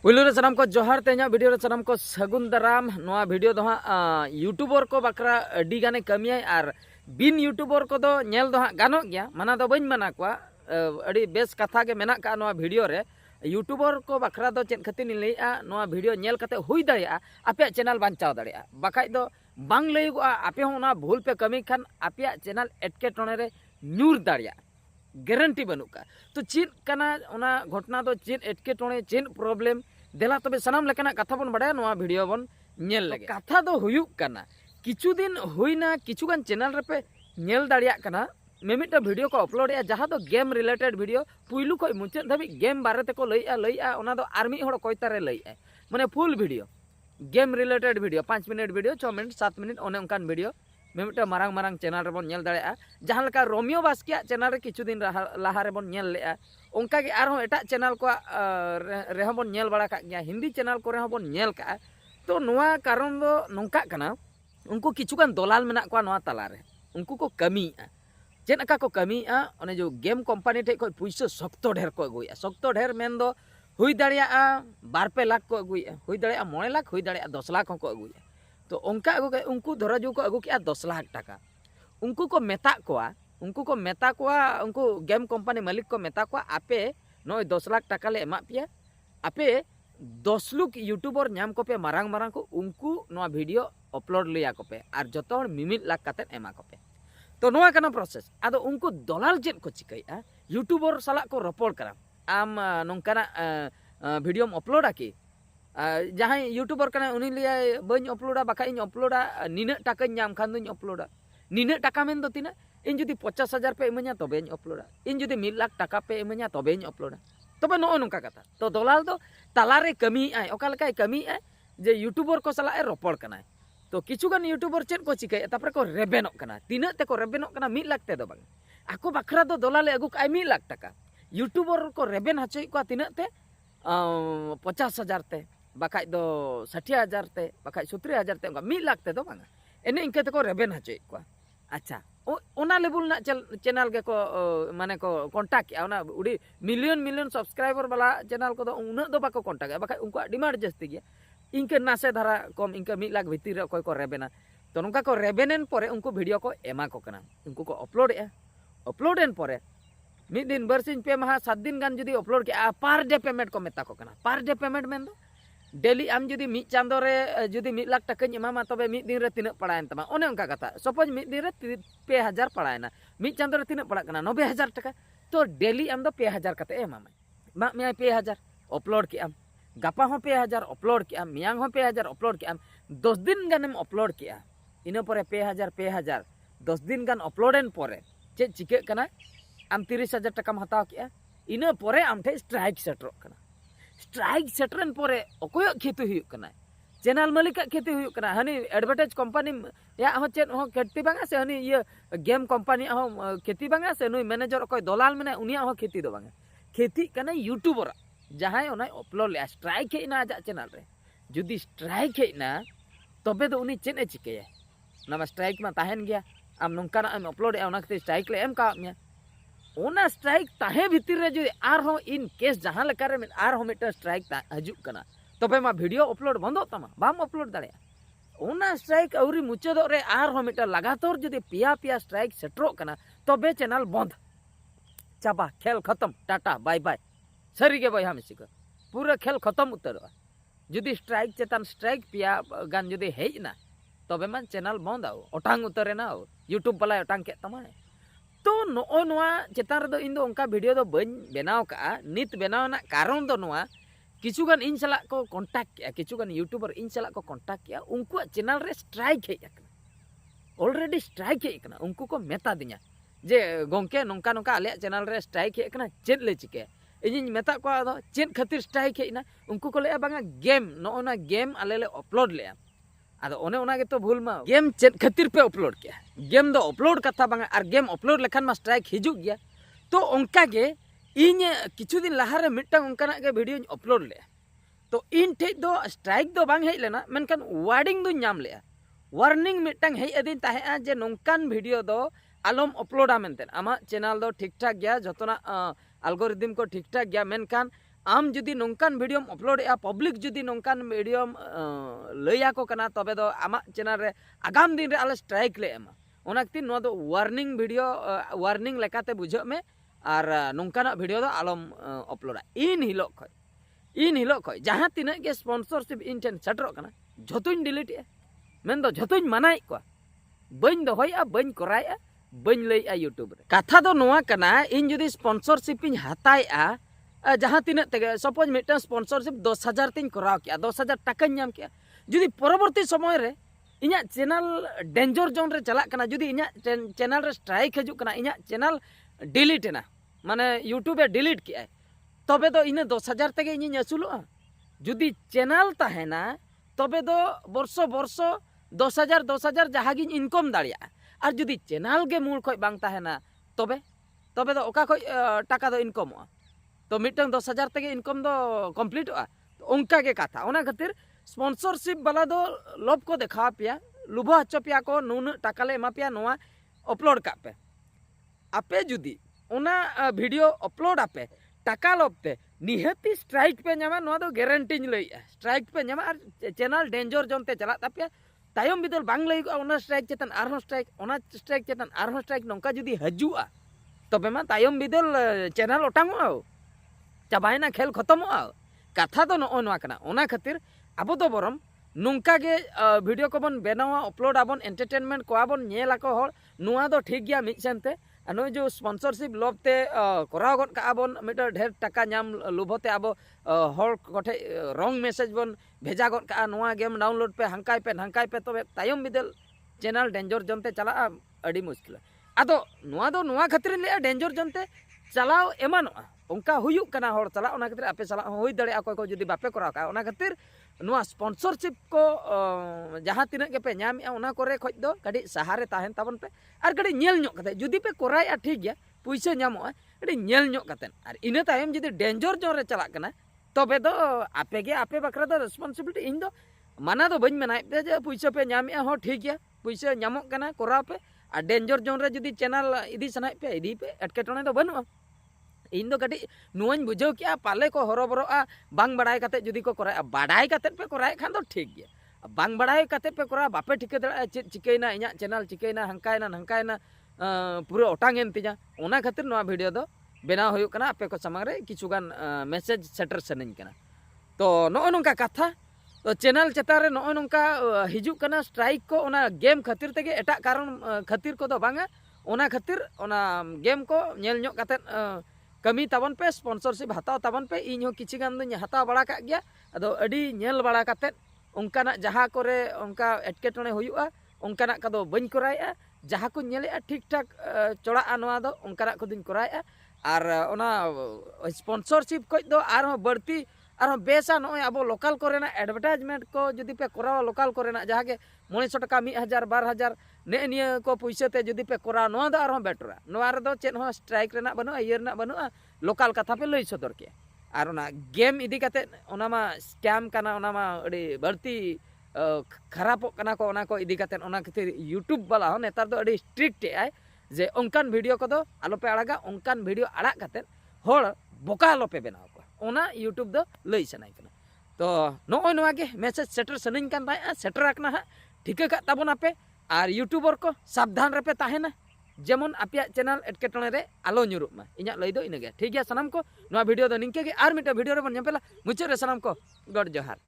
पुलू रे सनाम को जोहार तेना वीडियो रे सनाम को सगुन दाराम नोआ वीडियो दो यूट्यूबर को बकरा अडी गाने कमिया और बिन यूट्यूबर को दो नेल दो गानो गया मना दो बइन मना को अडी बेस कथा के मेना का नोआ वीडियो रे यूट्यूबर को बकरा दो चेन खती नि लैया नोआ वीडियो नेल कते हुई दाड़िया आपे चैनल बांचाव दाड़िया बाकाय दो बांग लैगुआ आपे होना भूल पे कमी खान आपे चैनल एटके टोने रे न्यूर दाड़िया गारंटी बनुका तो चेन कना ओना घटना दो चेन एटके टोने चेन प्रॉब्लम देला तबे सनाम लेकना कथा बन बड़ा नोआ वीडियो बन नेल लगे कथा दो हुयुक कना किछु दिन हुईना किछु गान चैनल रे पे नेल दाड़िया कना मेमिटा वीडियो को अपलोड या जहां दो गेम रिलेटेड वीडियो पुइलु को मुचाद धाबी गेम बारे ते को लैया ओना दो आर्मी होड़ कोयतारे लैया माने full video game related video 5 minute video 6 minute 7 minute ओने उनकान वीडियो मेमिटा मारांग मारांग चैनल रे बन नेल दाड़िया जहां लका रोमियो बास्किया चैनल रे किछु दिन लाहा रे बन नेल लेया उनका के आर एटा चैनल को रेहो बन नेल बड़ा का गया हिंदी चैनल को रेहो बन नेल का तो नोआ कारण दो नोंका कना उनको किछुगान दलाल मेना को नोआ तला रे उनको को कमी चेनका को कमी ओने जो गेम कंपनी ठे को पैसा सख्तो ढेर को अगुया सख्तो ढेर मेन दो हुई दाड़िया 2-3 लाख को अगुया हुई दाड़िया 9 लाख हुई दाड़िया 10 लाख को अगुया तो उनका अगु उनको धराजू को अगु किया 10 लाख टाका उनको को मेता कोआ उनको गेम कंपनी मालिक को मेता कोआ आपे नय 10 लाख टाका ले एमा पिया आपे 10 लुक यूट्यूबर नाम को पे मारांग मारांग को उनको नोआ वीडियो अपलोड लिया को पे और जतो मिमिट लाख काते एमा को पे तो नोआ कना प्रोसेस आदो उनको दलाल जेन को चिकैया यूट्यूबर साला को रपोड़ करा आम नोंकाना वीडियो अपलोड आकी जहाँ यूट्यूबर कना उनी लिया बन अपलोडा बाका इन अपलोडा निना टाका नाम खान दुन अपलोडा निना टाका मेन दो तिना इन जुदी 50,000 पे इमanya तबे इन अपलोडा इन जुदी 1 लाख टाका पे इमanya तबे इन अपलोडा तबे नो नोंका कथा तो दलाल दो तालारे कमी आय ओका लकाय कमी आय जे यूट्यूबर को साला रपोड़ कना तो किछुगान यूट्यूबर चेन को चिकाय तापर को रेबेनो कना तिना ते को रेबेनो कना 1 लाख ते दो बांग आको बखरा दो दलाले अगु काय 1 लाख टाका यूट्यूबर को रेबेन हचय को तिना ते 50,000 ते बाकाय दो 60,000 ते बाकाय 70,000 ते 1 लाख ते दो बांग एने इनके ते को रेबेन हचय को अच्छा ओना लेवल ना चैनल के को माने को कांटेक्ट ओना उडी मिलियन सब्सक्राइबर वाला चैनल को दो उना दो बाको कांटेक्ट बाकाय उनको डिमांड जस्ती गया इनके नासे धारा कम इनके 1 लाख भीतर रे कोई को रेबेना तो नोंका को रेबेनेन परे उनको वीडियो को एमा को कना उनको को अपलोडेन परे मिद दिन बरसिन पे महा 7 दिन गान जुदी अपलोड के पर डे पेमेंट को मेता को कना पर डे पेमेंट मेन दो डेली आम जुदी 1 चांदो रे जुदी 1 लाख टाका एमामा तबे मिद दिन रे तिना पड़ायन तमा ओने उनका कथा सपोज मिद दिन रे 2,000 पड़ायना 1 चांदो रे तिना पड़ा कना 90,000 टाका तो डेली आम दो 2,000 कते एमामा मा मे 2,000 अपलोड के आम गापा हो 2,000 अपलोड के आम मियांग हो 2,000 अपलोड के आम 10 दिन गानेम अपलोड के इना परे 2,000 10 दिन गान अपलोडेन परे चे चिके कना आम 30,000 टाका हताव के इना परे आम ठे स्ट्राइक सेटर कना स्ट्राइक सेटरन परे अकोय खेती हुई कना चैनल मालिक खेती हुई कना हनी एडवर्टाइज कंपनी या हो चेन हो खेती बांगा से हनी ये गेम कंपनी हो खेती बांगा से नुई मैनेजर अकोय दलाल मेना उनिया हो खेती दो बांगा खेती कना यूट्यूबर जहां ओना अपलोड ले स्ट्राइक हेना आजा चैनल रे जुदी स्ट्राइक हेना तबे दो उनी चेन ए चिकेया ना स्ट्राइक मा ताहेन गया आम नोंकाना आम अपलोड ए ओना खते स्ट्राइक ले एम का मिया ओना स्ट्राइक ताहे भीतर रे जो आर हो इन केस जहां लका रे आर हो मिटर स्ट्राइक हजु कना तबे मा वीडियो अपलोड बंदो तमा बाम अपलोड दाड़िया ओना स्ट्राइक औरी मुचेदो रे आर हो मिटर लगातार जदि पिया स्ट्राइक सेटरो कना तबे चैनल बंद चाबा खेल खत्म टाटा बाय बाय सरी के बया मिसिक पूरा खेल खत्म उतरवा जदि स्ट्राइक चेतान स्ट्राइक पिया गान जदि हेजना तबे मान चैनल बंद आओ ओटांग उतरेना यूट्यूब वाला ओटांग के तमा तो नो नोआ चेतान रे इन दो उनका वीडियो दो बन बनाव का नित बनाव ना कारण दो नोआ किछुगान इन सला को कांटेक्ट किया किछुगान यूट्यूबर इन सला को कांटेक्ट किया उनको चैनल रे स्ट्राइक हे ऑलरेडी स्ट्राइक हे उनको को मेता दिया जे गोंके नोंका नोंका आले चैनल रे स्ट्राइक हे चेद ले चिके इन मेता को आदो चेद खातिर स्ट्राइक हे उनको को ले बांगा गेम नोना गेम आले ले अपलोड ले आदो ओने ओना के तो भूल मा गेम चेद खातिर पे अपलोड किया गेम दो अपलोड कथा बांगा और गेम अपलोड लेखान मा स्ट्राइक हिजुग गया तो उनका के इन किछु दिन लहारे मिटंग उनकाना के वीडियो अपलोड ले तो इन ठे दो स्ट्राइक दो बांग हे लेना मेनकान वार्निंग दो नाम ले वार्निंग मिटंग हे अदिन ताहे जे नोंकान वीडियो दो आलम अपलोडा मेनते आमा चैनल दो ठीक ठाक गया जतना एल्गोरिदम को ठीक ठाक गया मेनकान आम जुदी नोंकान वीडियोम अपलोडेआ पब्लिक जुदी नोंकान वीडियोम लैया को कना तबे दो आमा चैनल रे आगाम दिन रे आले स्ट्राइक ले एमा ओना खातिर नो दो वार्निंग वीडियो वार्निंग लेकाते बुझो में और नोंकाना वीडियो दो आलम अपलोडा इन हिलो खय जहां तिना के स्पॉन्सरशिप इन ठेन सेटरो कना झोतुन डिलीट ए मेन दो झोतुन मनाई को बइन दोहया बइन कराया बइन लैया यूट्यूब रे कथा दो नोआ कना इन जुदी स्पॉन्सरशिप इन हताया जहाँ तीन तेगे सपोज मिट्टन स्पॉन्सरशिप 10,000 तीन कराव किया 10,000 टाका नाम किया जुदी परवर्ती समय रे इना चैनल डेंजर जोन रे चला कना जुदी इना चैनल रे स्ट्राइक हजू कना इना चैनल डिलीट ना माने यूट्यूब ए डिलीट किया तबे दो इना 10,000 तेगे इनी असुलुआ जुदी चैनल ताहेना तबे दो वर्षो वर्षो 10,000 जहागी इनकम दाड़िया और जुदी चैनल गे मूल खय बांग ताहेना तबे तबे दो ओका खय टाका दो इनकमआ तो मिट्टन 10,000 तेगे इनकम दो कम्प्लीट तो उनका के कथा ओना खातिर स्पॉन्सरशिप वाला दो लोभ को देखा पिया लुभो हचो पिया को नुन टाका ले एमा पिया नोआ अपलोड का पे आपे जुदी ओना वीडियो अपलोड आपे टाका लोभते निहती स्ट्राइक पे नामा नोआ दो गारंटी लैया स्ट्राइक पे नामा और चैनल डेंजर जोन ते चला तापिया तायम बिदल बांग लई ओना स्ट्राइक चेतन आरहो स्ट्राइक ओना स्ट्राइक चेतन आरहो स्ट्राइक नोंका जुदी हजुआ तबे मा तायम बिदल चैनल ओटांगो चाबायना खेल खत्म कथा तो नोना ओना खातिर अब तो बरम नोंका गे वीडियो को बन बनावा अपलोड आबन एंटरटेनमेंट को आबन नेलाको हर नुआ दो ठीक गया मिसेनते नो जो स्पॉन्सरशिप लोभते कराव गद का आबन मिटर ढेर टाका नाम लोभते अब हर कोठे रंग मैसेज बन भेजा गद का नुआ गेम डाउनलोड पे हंकाय पे तबे तायम बिदल चैनल डेंजर जनते चला अड़ी मुश्किल आदो नुआ खातिर ले डेंजर जनते चलाव एमानोआ उनका हुयुक कना हर चला ओना खातिर आपे चला होई दड़े अकोय को जुदी बापे कराव का ओना खातिर नुआ स्पॉन्सरशिप को जहां तिना के पे नाम ओना करे खoj दो कडी सहारे ताहेन ताबन पे और कडी नेल ᱧᱚᱜ कते जुदी पे कराया ठीक गया पैसा नामोआ कडी नेल ᱧᱚᱜ कते और इने तायम जुदी डेंजर जोन रे चला कना तबे दो आपे गे आपे बकरा दो रिस्पांसिबिलिटी इन दो माना दो बइन मनाय पे जे पैसा पे नाम हो ठीक गया पैसा नामक कना कराव पे और डेंजर जोन रे जुदी चैनल इदी सनाय पे इदी पे एटकेटोने दो बनुआ इन दो कटी नुआñ बुझाव किया पाले को हरोबरोआ बांग बड़ाय कते जुदी को कराय बाडाय कते पे कराय खान दो ठीक गया बांग बड़ाय कते पे करा बापे ठिके दड़ा चेत चिकैना इना चैनल चिकैना हंकायना पूरा ओटांगेन तिजा ओना खातिर नोआ वीडियो दो बेना होयो कना आपे को समांग रे किछुगान मैसेज सेटर सनइन कना तो नो नोंका कथा तो चैनल चेता रे नो नोंका हिजु कना स्ट्राइक को ओना गेम खातिर तेगे एटा कारण खातिर को दो बांगा ओना खातिर ओना गेम को नेल ᱧᱚᱜ कते कमी ताबन पे स्पॉन्सरशिप हताव ताबन पे इन किछि गान दो हताव बड़ा का गया अदो अडी नेल बड़ा काते उनकाना जहाँ करे उनका एटकेटोने हुयुआ उनकाना कदो बइन कराया जहाँ को नेले ठीक ठाक चोड़ा नोआ दो उनकाना को दिन कराया और ओना स्पॉन्सरशिप को दो आर बढ़ती और बेसा नो अब लोकल कोरेना एडवर्टाइजमेंट को जुदी पे करावा लोकल कोरेना जहाँ के 900 टाका 1,000 2,000 ने निया को पैसा ते जुदी पे करा नो दा आरो बेटरा नो आर दो चेन हो स्ट्राइक रेना बनु इयर ना बनु लोकल कथा पे लई सदर के और ओना गेम इदी कते ओना मा स्कैम काना ओना मा अडी बढ़ती खराब काना को ओना को इदी कते ओना खातिर यूट्यूब वाला हो नेतार दो अडी स्ट्रिक्ट आय जे ओनकान वीडियो को दो आलो पे अड़ागा ओनकान वीडियो अड़ा कते होड़ बोका आलो पे बनाव को ओना यूट्यूब दो लई सनाय कना तो नो नोआ के मैसेज सेटर सनिन कान ताय सेटर आकना हा ठिका का ताबोना पे और यूट्यूबर को सावधान रपे ताहेना जेमन आपिया चैनल एटकेटोने रे आलो ᱧᱩᱨᱩᱜ मा इᱧᱟ लई दो इनगे ठीक गया सनाम को नोआ वीडियो दो निंके गे आर मिटा वीडियो रे बन ᱧᱮᱯᱮᱞᱟ मुचाद रे सनाम को गॉड जोहार।